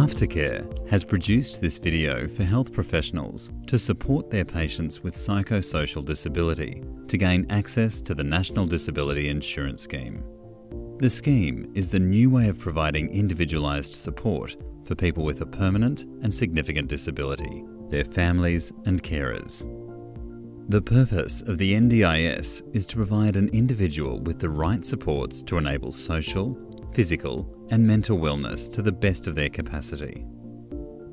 Aftercare has produced this video for health professionals to support their patients with psychosocial disability to gain access to the National Disability Insurance Scheme. The scheme is the new way of providing individualised support for people with a permanent and significant disability, their families and carers. The purpose of the NDIS is to provide an individual with the right supports to enable social, physical and mental wellness to the best of their capacity.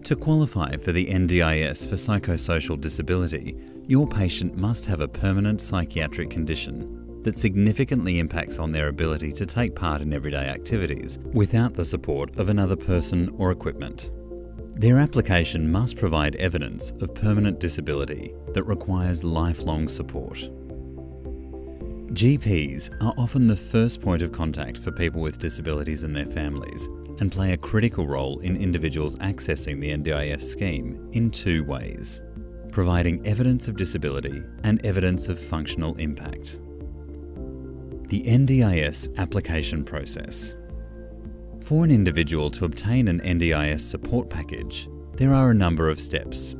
To qualify for the NDIS for psychosocial disability, your patient must have a permanent psychiatric condition that significantly impacts on their ability to take part in everyday activities without the support of another person or equipment. Their application must provide evidence of permanent disability that requires lifelong support. GPs are often the first point of contact for people with disabilities and their families and play a critical role in individuals accessing the NDIS scheme in two ways: providing evidence of disability and evidence of functional impact. The NDIS application process. For an individual to obtain an NDIS support package, there are a number of steps.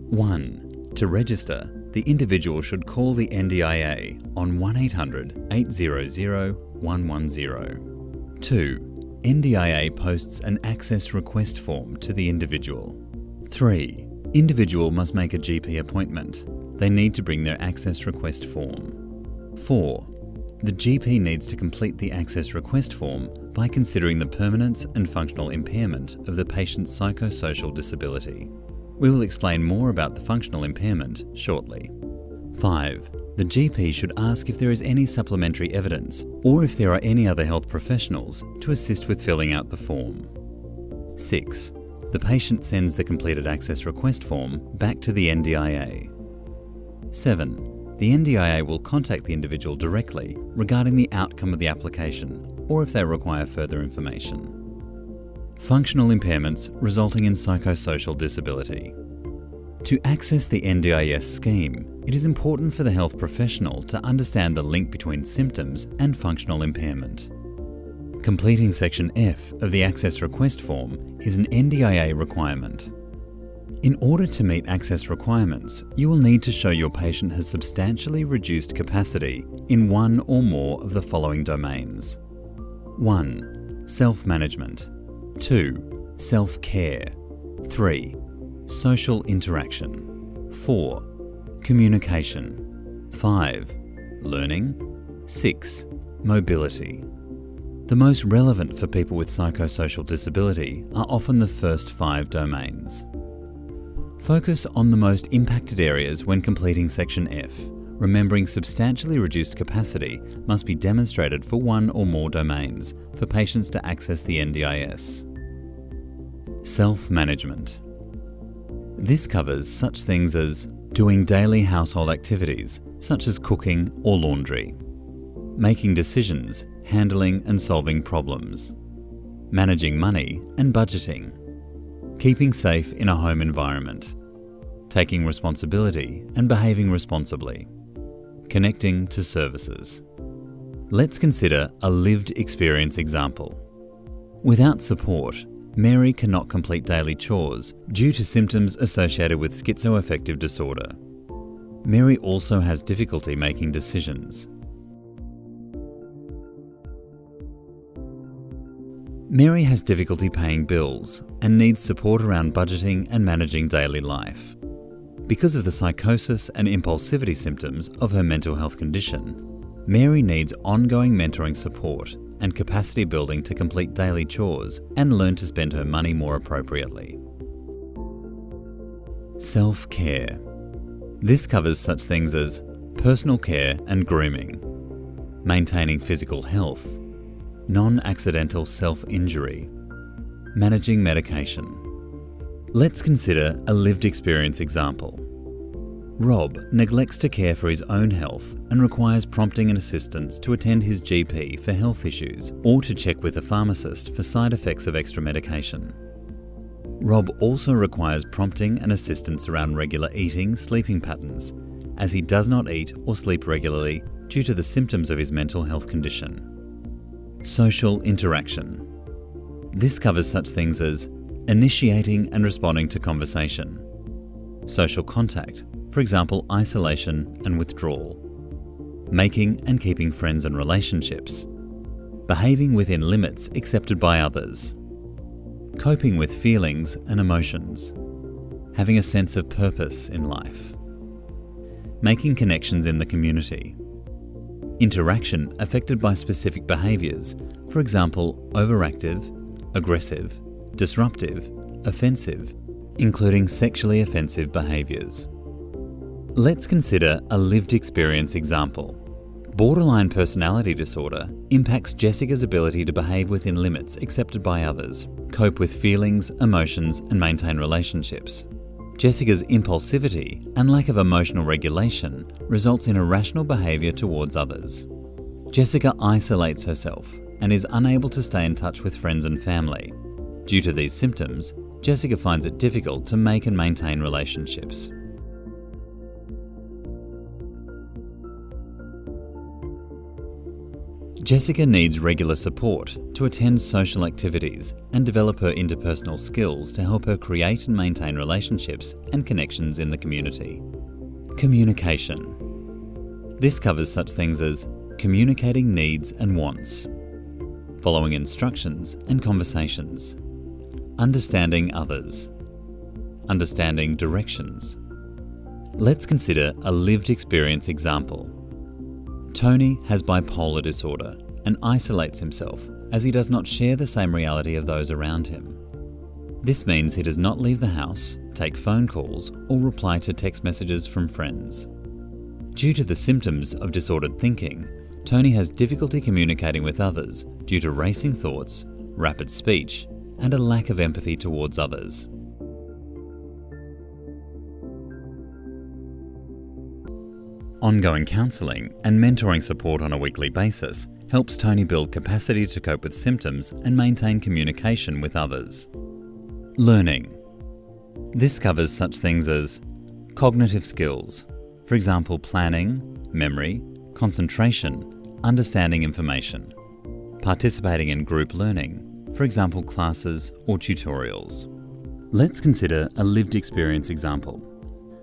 1. To register, the individual should call the NDIA on 1-800-800-110. 2. NDIA posts an access request form to the individual. 3. Individual must make a GP appointment. They need to bring their access request form. 4. The GP needs to complete the access request form by considering the permanence and functional impairment of the patient's psychosocial disability. We will explain more about the functional impairment shortly. 5. The GP should ask if there is any supplementary evidence or if there are any other health professionals to assist with filling out the form. 6. The patient sends the completed access request form back to the NDIA. 7. The NDIA will contact the individual directly regarding the outcome of the application or if they require further information. Functional impairments resulting in psychosocial disability. To access the NDIS scheme, it is important for the health professional to understand the link between symptoms and functional impairment. Completing Section F of the Access Request Form is an NDIA requirement. In order to meet access requirements, you will need to show your patient has substantially reduced capacity in one or more of the following domains. 1. Self-management. 2. Self-care. 3. Social interaction. 4. Communication. 5. Learning. 6. Mobility. The most relevant for people with psychosocial disability are often the first 5 domains. Focus on the most impacted areas when completing Section F, remembering substantially reduced capacity must be demonstrated for one or more domains for patients to access the NDIS. Self-management. This covers such things as doing daily household activities, such as cooking or laundry, making decisions, handling and solving problems, managing money and budgeting, keeping safe in a home environment, taking responsibility and behaving responsibly, connecting to services. Let's consider a lived experience example. Without support, Mary cannot complete daily chores due to symptoms associated with schizoaffective disorder. Mary also has difficulty making decisions. Mary has difficulty paying bills and needs support around budgeting and managing daily life. Because of the psychosis and impulsivity symptoms of her mental health condition, Mary needs ongoing mentoring support and capacity building to complete daily chores and learn to spend her money more appropriately. Self-care. This covers such things as personal care and grooming, maintaining physical health, non-accidental self-injury, managing medication. Let's consider a lived experience example. Rob neglects to care for his own health and requires prompting and assistance to attend his GP for health issues or to check with a pharmacist for side effects of extra medication. Rob also requires prompting and assistance around regular eating, sleeping patterns, as he does not eat or sleep regularly due to the symptoms of his mental health condition. Social interaction. This covers such things as initiating and responding to conversation, social contact, for example, isolation and withdrawal, making and keeping friends and relationships, behaving within limits accepted by others, coping with feelings and emotions, having a sense of purpose in life, making connections in the community, interaction affected by specific behaviours, for example, overactive, aggressive, disruptive, offensive, including sexually offensive behaviours. Let's consider a lived experience example. Borderline personality disorder impacts Jessica's ability to behave within limits accepted by others, cope with feelings, emotions, and maintain relationships. Jessica's impulsivity and lack of emotional regulation results in irrational behaviour towards others. Jessica isolates herself and is unable to stay in touch with friends and family. Due to these symptoms, Jessica finds it difficult to make and maintain relationships. Jessica needs regular support to attend social activities and develop her interpersonal skills to help her create and maintain relationships and connections in the community. Communication. This covers such things as communicating needs and wants, following instructions and conversations, understanding others, understanding directions. Let's consider a lived experience example. Tony has bipolar disorder and isolates himself as he does not share the same reality of those around him. This means he does not leave the house, take phone calls, or reply to text messages from friends. Due to the symptoms of disordered thinking, Tony has difficulty communicating with others due to racing thoughts, rapid speech, and a lack of empathy towards others. Ongoing counselling and mentoring support on a weekly basis helps Tony build capacity to cope with symptoms and maintain communication with others. Learning. This covers such things as cognitive skills, for example, planning, memory, concentration, understanding information, participating in group learning, for example, classes or tutorials. Let's consider a lived experience example.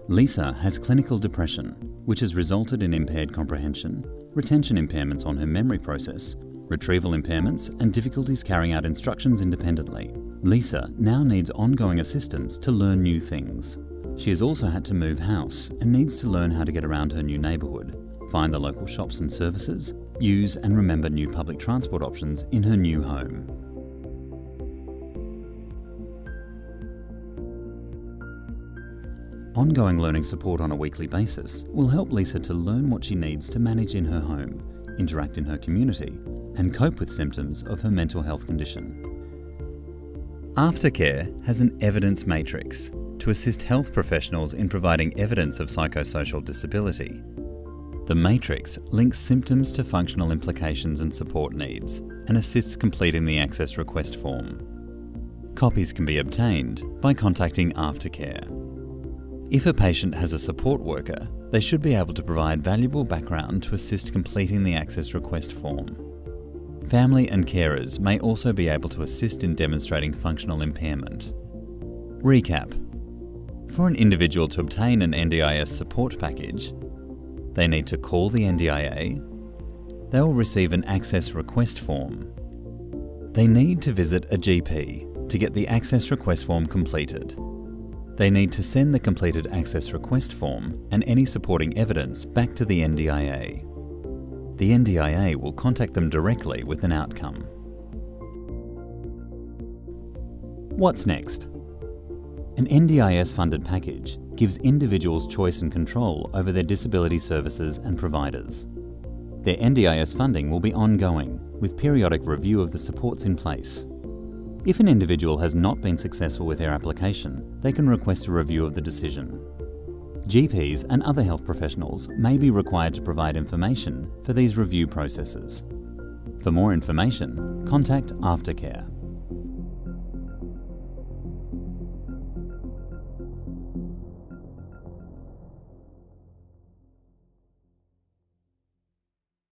Lisa has clinical depression, which has resulted in impaired comprehension, retention impairments on her memory process, retrieval impairments, and difficulties carrying out instructions independently. Lisa now needs ongoing assistance to learn new things. She has also had to move house and needs to learn how to get around her new neighbourhood, find the local shops and services, use and remember new public transport options in her new home. Ongoing learning support on a weekly basis will help Lisa to learn what she needs to manage in her home, interact in her community, and cope with symptoms of her mental health condition. Aftercare has an evidence matrix to assist health professionals in providing evidence of psychosocial disability. The matrix links symptoms to functional implications and support needs and assists completing the access request form. Copies can be obtained by contacting Aftercare. If a patient has a support worker, they should be able to provide valuable background to assist completing the access request form. Family and carers may also be able to assist in demonstrating functional impairment. Recap. For an individual to obtain an NDIS support package, they need to call the NDIA, they will receive an access request form. They need to visit a GP to get the access request form completed. They need to send the completed access request form and any supporting evidence back to the NDIA. The NDIA will contact them directly with an outcome. What's next? An NDIS-funded package gives individuals choice and control over their disability services and providers. Their NDIS funding will be ongoing, with periodic review of the supports in place. If an individual has not been successful with their application, they can request a review of the decision. GPs and other health professionals may be required to provide information for these review processes. For more information, contact Aftercare.